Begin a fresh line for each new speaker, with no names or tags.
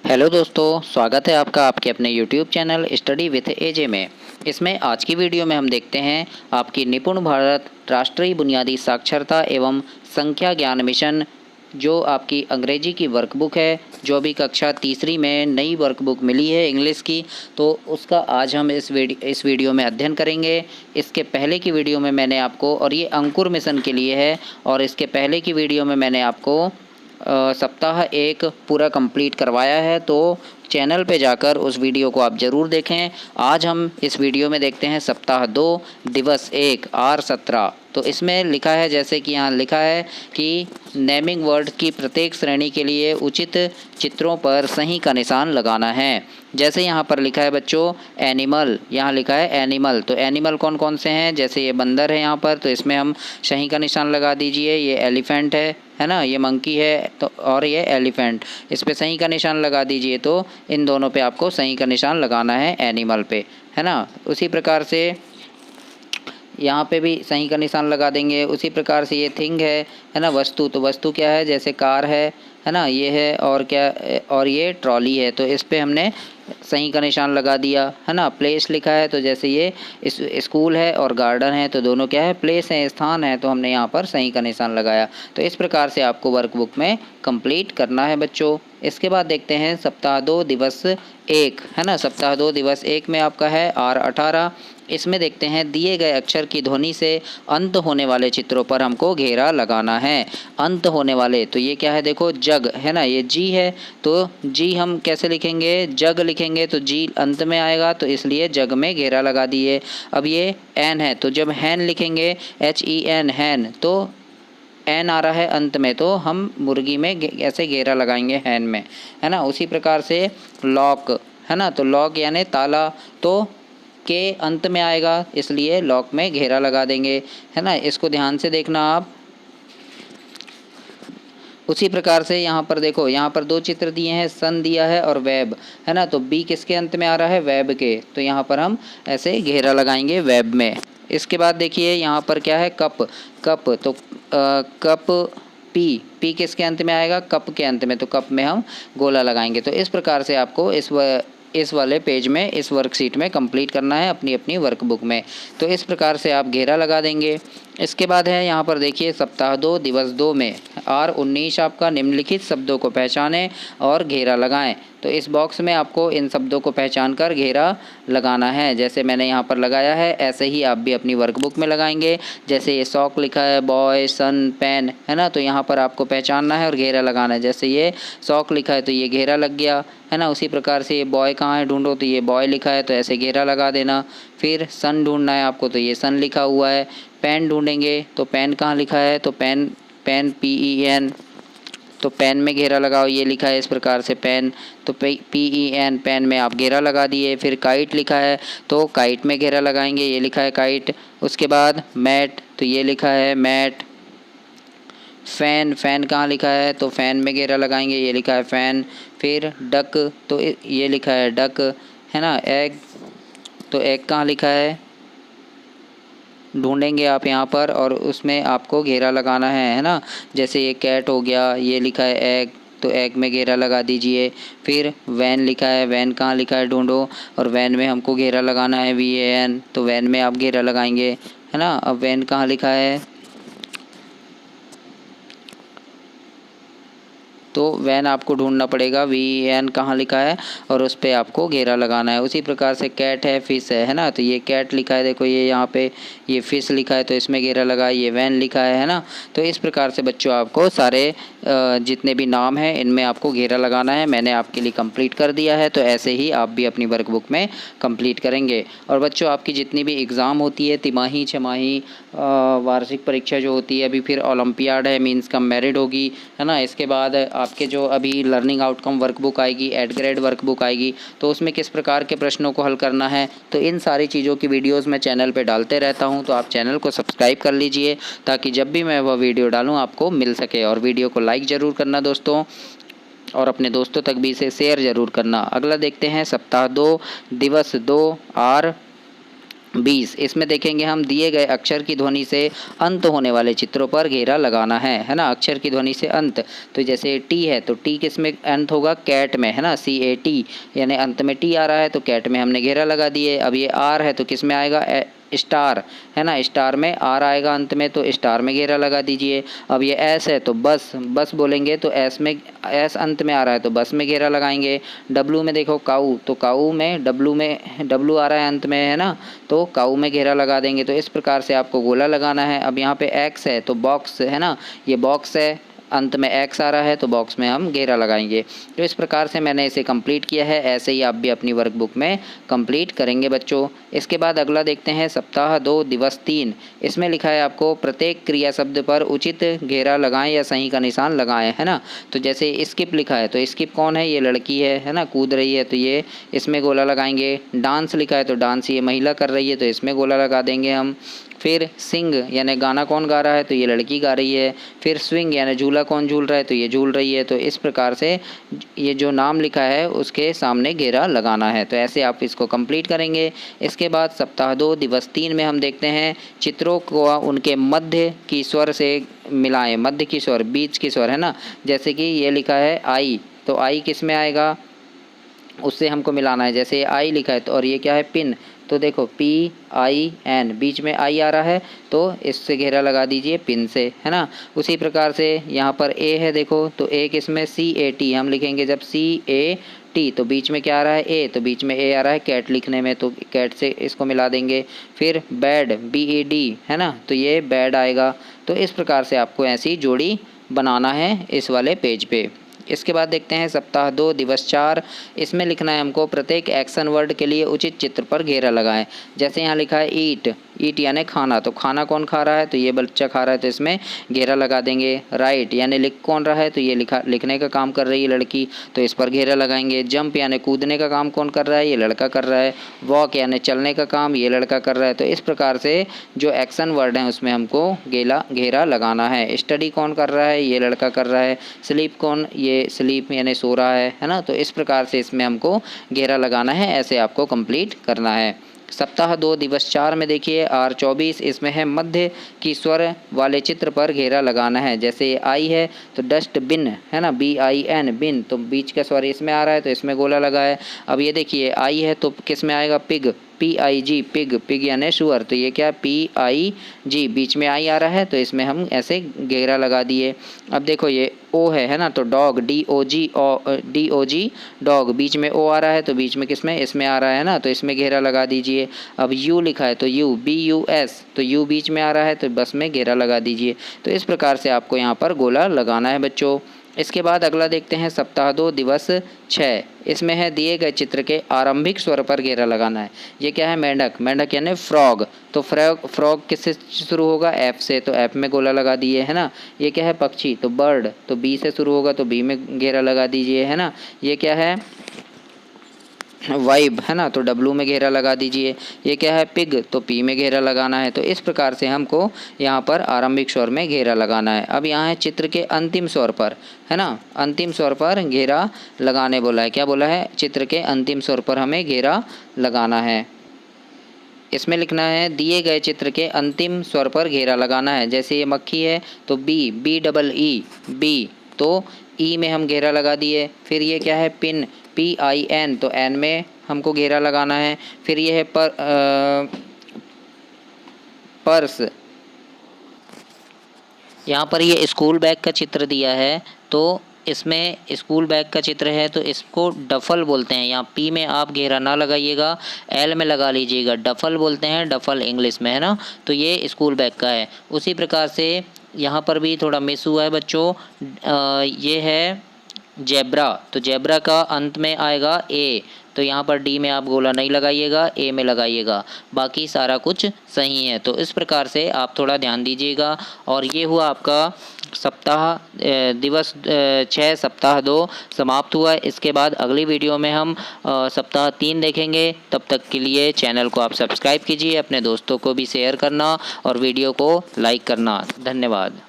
Hello दोस्तों, स्वागत है आपका आपके अपने यूट्यूब चैनल स्टडी विथ एजे में। इसमें आज की वीडियो में हम देखते हैं आपकी निपुण भारत राष्ट्रीय बुनियादी साक्षरता एवं संख्या ज्ञान मिशन, जो आपकी अंग्रेजी की वर्कबुक है, जो अभी कक्षा तीसरी में नई वर्कबुक मिली है इंग्लिश की, तो उसका आज हम इस वीडियो में अध्ययन करेंगे। इसके पहले की वीडियो में मैंने आपको, और ये अंकुर मिशन के लिए है, और इसके पहले की वीडियो में मैंने आपको सप्ताह एक पूरा कंप्लीट करवाया है, तो चैनल पे जाकर उस वीडियो को आप ज़रूर देखें। आज हम इस वीडियो में देखते हैं सप्ताह 2 दिवस 1 R17। तो इसमें लिखा है, जैसे कि यहाँ लिखा है कि नेमिंग वर्ड की प्रत्येक श्रेणी के लिए उचित चित्रों पर सही का निशान लगाना है। जैसे यहाँ पर लिखा है बच्चों एनिमल, यहाँ लिखा है एनिमल, तो एनिमल कौन कौन से हैं, जैसे ये बंदर है यहाँ पर, तो इसमें हम सही का निशान लगा दीजिए। ये एलिफेंट है ना, ये मंकी है, तो और ये एलिफेंट, इस पे सही का निशान लगा दीजिए। तो इन दोनों पे आपको सही का निशान लगाना है एनिमल पे, है ना। उसी प्रकार से यहाँ पे भी सही का निशान लगा देंगे। उसी प्रकार से ये थिंग है ना, वस्तु, तो वस्तु क्या है, जैसे कार है ना, ये है, और क्या, और ये ट्रॉली है, तो इस पे हमने सही का निशान लगा दिया, है ना। प्लेस लिखा है, तो जैसे ये इस स्कूल है और गार्डन है, तो दोनों क्या है, प्लेस है, स्थान है, तो हमने यहाँ पर सही का निशान लगाया। तो इस प्रकार से आपको वर्कबुक में कंप्लीट करना है बच्चों। इसके बाद देखते हैं सप्ताह 2 दिवस 1, है ना। सप्ताह 2 दिवस 1 में आपका है R18। इसमें देखते हैं दिए गए अक्षर की ध्वनि से अंत होने वाले चित्रों पर हमको घेरा लगाना है। अंत होने वाले, तो ये क्या है, देखो जग है ना, ये जी है, तो जी हम कैसे लिखेंगे, जग लिखेंगे, तो जी अंत में आएगा, तो इसलिए जग में घेरा लगा दिए। अब ये एन है, तो जब हैन लिखेंगे HEN हैन, तो एन आ रहा है अंत में, तो हम मुर्गी में ऐसे घेरा लगाएंगे हैन में, है ना। उसी प्रकार से लॉक है ना, तो लॉक यानी ताला, तो के अंत में आएगा, इसलिए लॉक में घेरा लगा देंगे, है ना। इसको ध्यान से देखना आप। उसी प्रकार से यहाँ पर देखो, यहाँ पर दो चित्र दिए हैं, सन दिया है और वेब, है ना, तो बी किसके अंत में आ रहा है, वेब के, तो यहाँ पर हम ऐसे घेरा लगाएंगे वेब में। इसके बाद देखिए यहाँ पर क्या है, कप, कप, तो कप, पी किसके अंत में आएगा, कप के अंत में, तो कप में हम गोला लगाएंगे। तो इस प्रकार से आपको इस वाले पेज में, इस वर्कशीट में कंप्लीट करना है अपनी अपनी वर्कबुक में। तो इस प्रकार से आप घेरा लगा देंगे। इसके बाद है यहाँ पर देखिए सप्ताह 2 दिवस 2 में R19 आपका निम्नलिखित शब्दों को पहचानें और घेरा लगाएं। तो इस बॉक्स में आपको इन शब्दों को पहचान कर घेरा लगाना है। जैसे मैंने यहाँ पर लगाया है, ऐसे ही आप भी अपनी वर्कबुक में लगाएंगे। जैसे ये सॉक लिखा है, बॉय, सन, पेन, है ना, तो यहाँ पर आपको पहचानना है और घेरा लगाना है। जैसे ये सॉक लिखा है, तो ये घेरा लग गया, है ना। उसी प्रकार से ये बॉय कहाँ है ढूंढो, तो ये बॉय लिखा है, तो ऐसे घेरा लगा देना। फिर सन ढूंढना है आपको, तो ये सन लिखा हुआ है। पेन ढूंढेंगे, तो पेन कहाँ लिखा है, तो पेन, पेन PEN, तो पेन में घेरा लगाओ, ये लिखा है इस प्रकार से पेन, तो PEN, पेन में आप घेरा लगा दिए। फिर काइट लिखा है, तो काइट में घेरा लगाएंगे, ये लिखा है काइट। उसके बाद मैट, तो ये लिखा है मैट। फ़ैन, फ़ैन कहाँ लिखा है, तो फ़ैन में घेरा लगाएंगे, ये लिखा है फ़ैन। फिर डक, तो ये लिखा है डक, है ना। एग, तो एग कहाँ लिखा है, ढूंढेंगे आप यहाँ पर, और उसमें आपको घेरा लगाना है ना। जैसे ये कैट हो गया, ये लिखा है एग, तो एग में घेरा लगा दीजिए। फिर वैन लिखा है, वैन कहाँ लिखा है ढूंढो, और वैन में हमको घेरा लगाना है VAN, तो वैन में आप घेरा लगाएंगे, है ना। अब वैन कहाँ लिखा है, तो वैन आपको ढूंढना पड़ेगा, VAN कहाँ लिखा है, और उस पर आपको घेरा लगाना है। उसी प्रकार से कैट है, फिश है ना, तो ये कैट लिखा है, देखो ये यहाँ पे ये फिश लिखा है, तो इसमें घेरा लगा, ये वैन लिखा है ना। तो इस प्रकार से बच्चों आपको सारे जितने भी नाम हैं इनमें आपको घेरा लगाना है। मैंने आपके लिए कंप्लीट कर दिया है, तो ऐसे ही आप भी अपनी वर्कबुक में कंप्लीट करेंगे। और बच्चों आपकी जितनी भी एग्ज़ाम होती है, तिमाही, छमाही, वार्षिक परीक्षा जो होती है, अभी फिर ओलंपियाड है, मीन्स कम मेरिट होगी, है ना। इसके बाद आपके जो अभी लर्निंग आउटकम वर्कबुक आएगी, एड ग्रेड वर्कबुक आएगी, तो उसमें किस प्रकार के प्रश्नों को हल करना है, तो इन सारी चीज़ों की वीडियोस मैं चैनल पे डालते रहता हूं। तो आप चैनल को सब्सक्राइब कर लीजिए, ताकि जब भी मैं वह वीडियो डालूं आपको मिल सके। और वीडियो को लाइक ज़रूर करना दोस्तों, और अपने दोस्तों तक भी इसे शेयर ज़रूर करना। अगला देखते हैं सप्ताह 2 दिवस 2 R 20 इसमें देखेंगे हम दिए गए अक्षर की ध्वनि से अंत होने वाले चित्रों पर घेरा लगाना है ना। अक्षर की ध्वनि से अंत, तो जैसे टी है तो टी किस में अंत होगा, कैट में, है ना, CAT, यानी अंत में टी आ रहा है तो कैट में हमने घेरा लगा दिए। अब ये आर है तो किस में आएगा, स्टार, है ना, स्टार में आर आएगा अंत में तो स्टार में घेरा लगा दीजिए। अब ये एस है तो बस, बस बोलेंगे तो एस में, एस अंत में आ रहा है तो बस में घेरा लगाएंगे। डब्लू में देखो काऊ, तो काऊ में डब्लू आ रहा है अंत में, है ना, तो काऊ में घेरा लगा देंगे। तो इस प्रकार से आपको गोला लगाना है। अब यहाँ पे एक्स है तो बॉक्स, है ना, ये बॉक्स है, अंत में एक्स आ रहा है तो बॉक्स में हम घेरा लगाएंगे। तो इस प्रकार से मैंने इसे कंप्लीट किया है। ऐसे ही आप भी अपनी वर्कबुक में कंप्लीट करेंगे बच्चों। इसके बाद अगला देखते हैं सप्ताह 2 दिवस 3। इसमें लिखा है आपको प्रत्येक क्रिया शब्द पर उचित घेरा लगाएं या सही का निशान लगाएं, है ना। तो जैसे स्किप लिखा है तो स्किप कौन है, ये लड़की है ना, कूद रही है तो ये इसमें गोला लगाएंगे। डांस लिखा है तो डांस ये महिला कर रही है तो इसमें गोला लगा देंगे हम। फिर सिंग यानी गाना कौन गा रहा है तो ये लड़की गा रही है। फिर स्विंग यानी झूला कौन झूल रहा है तो ये झूल रही है। तो इस प्रकार से ये जो नाम लिखा है उसके सामने घेरा लगाना है। तो ऐसे आप इसको कंप्लीट करेंगे। इसके बाद सप्ताह 2 दिवस 3 में हम देखते हैं चित्रों को उनके मध्य की स्वर से मिलाएं। मध्य की स्वर, बीच की स्वर, है ना। जैसे कि ये लिखा है आई, तो आई किस में आएगा, उससे हमको मिलाना है। जैसे आई लिखा है तो, और ये क्या है, पिन, तो देखो PIN, बीच में आई आ रहा है तो इससे घेरा लगा दीजिए पिन से, है ना। उसी प्रकार से यहाँ पर ए है देखो, तो ए किसमें, CAT हम लिखेंगे। जब CAT तो बीच में क्या आ रहा है, ए, तो बीच में ए आ रहा है कैट लिखने में, तो कैट से इसको मिला देंगे। फिर बैड, BAD, है ना, तो ये बैड आएगा। तो इस प्रकार से आपको ऐसी जोड़ी बनाना है इस वाले पेज पे। इसके बाद देखते हैं सप्ताह 2 दिवस 4। इसमें लिखना है हमको प्रत्येक एक्शन वर्ड के लिए उचित चित्र पर घेरा लगाएं। जैसे यहाँ लिखा है ईट, ईट यानी खाना, तो खाना कौन खा रहा है तो ये बच्चा खा रहा है तो इसमें घेरा लगा देंगे। राइट यानी लिख कौन रहा है तो ये लिखने का काम कर रही है लड़की, तो इस पर घेरा लगाएंगे। जंप यानी कूदने का काम कौन कर रहा है, ये लड़का कर रहा है। वॉक यानी चलने का काम ये लड़का कर रहा है। तो इस प्रकार से जो एक्शन वर्ड हैं उसमें हमको घेरा लगाना है। स्टडी कौन कर रहा है, ये लड़का कर रहा है। स्लीप कौन, ये स्लीप यानी सो रहा है ना। तो इस प्रकार से इसमें हमको घेरा लगाना है। ऐसे आपको कंप्लीट करना है। सप्ताह 2 दिवस 4 में देखिए R24, इसमें है मध्य की स्वर वाले चित्र पर घेरा लगाना है। जैसे आई है तो डस्टबिन, है ना, BIN, बिन, तो बीच का स्वर इसमें आ रहा है तो इसमें गोला लगा है। अब ये देखिए आई है तो किस में आएगा, पिग, PIG, पिग, पिग यानी सुअर, तो ये क्या, PIG, बीच में आई आ रहा है तो इसमें हम ऐसे घेरा लगा दिए। अब देखो ये ओ है ना, तो डॉग, DOG, डॉग, बीच में ओ आ रहा है तो बीच में किस में, इसमें आ रहा है ना, तो इसमें घेरा लगा दीजिए। अब यू लिखा है तो यू, BUS, तो यू बीच में आ रहा है तो बस में घेरा लगा दीजिए। तो इस प्रकार से आपको यहाँ पर गोला लगाना है बच्चों। इसके बाद अगला देखते हैं सप्ताह 2 दिवस 6। इसमें है दिए गए चित्र के आरंभिक स्वर पर घेरा लगाना है। ये क्या है, मेंढक, मेंढक यानी फ्रॉग, तो फ्रॉग किससे शुरू होगा, F से, तो F में गोला लगा दिए, है ना। ये क्या है, पक्षी, तो बर्ड, तो B से शुरू होगा तो B में घेरा लगा दीजिए, है ना। ये क्या है, वाइब, है ना, तो W में घेरा लगा दीजिए। ये क्या है, पिग, तो P में घेरा लगाना है। तो इस प्रकार से हमको यहाँ पर आरंभिक स्वर में घेरा लगाना है। अब यहाँ है चित्र के अंतिम स्वर पर, है ना, अंतिम स्वर पर घेरा लगाने बोला है। क्या बोला है, चित्र के अंतिम स्वर पर हमें घेरा लगाना है। इसमें लिखना है दिए गए चित्र के अंतिम स्वर पर घेरा लगाना है। जैसे ये मक्खी है तो BE, बी, तो ई में हम घेरा लगा दिए। फिर ये क्या है, पिन, PIN, तो N में हमको घेरा लगाना है। फिर ये है पर्स, यहाँ पर ये स्कूल बैग का चित्र दिया है तो इसमें स्कूल बैग का चित्र है तो इसको डफल बोलते हैं। यहाँ P में आप घेरा ना लगाइएगा, L में लगा लीजिएगा। डफल बोलते हैं, डफल इंग्लिश में, है ना। तो ये स्कूल बैग का है। उसी प्रकार से यहाँ पर भी थोड़ा मिस हुआ है बच्चों। ये है जेब्रा, तो जेब्रा का अंत में आएगा A, तो यहाँ पर D में आप गोला नहीं लगाइएगा, A में लगाइएगा। बाकी सारा कुछ सही है। तो इस प्रकार से आप थोड़ा ध्यान दीजिएगा। और ये हुआ आपका दिवस 6 सप्ताह 2 समाप्त हुआ है। इसके बाद अगली वीडियो में हम सप्ताह 3 देखेंगे। तब तक के लिए चैनल को आप सब्सक्राइब कीजिए, अपने दोस्तों को भी शेयर करना और वीडियो को लाइक करना। धन्यवाद।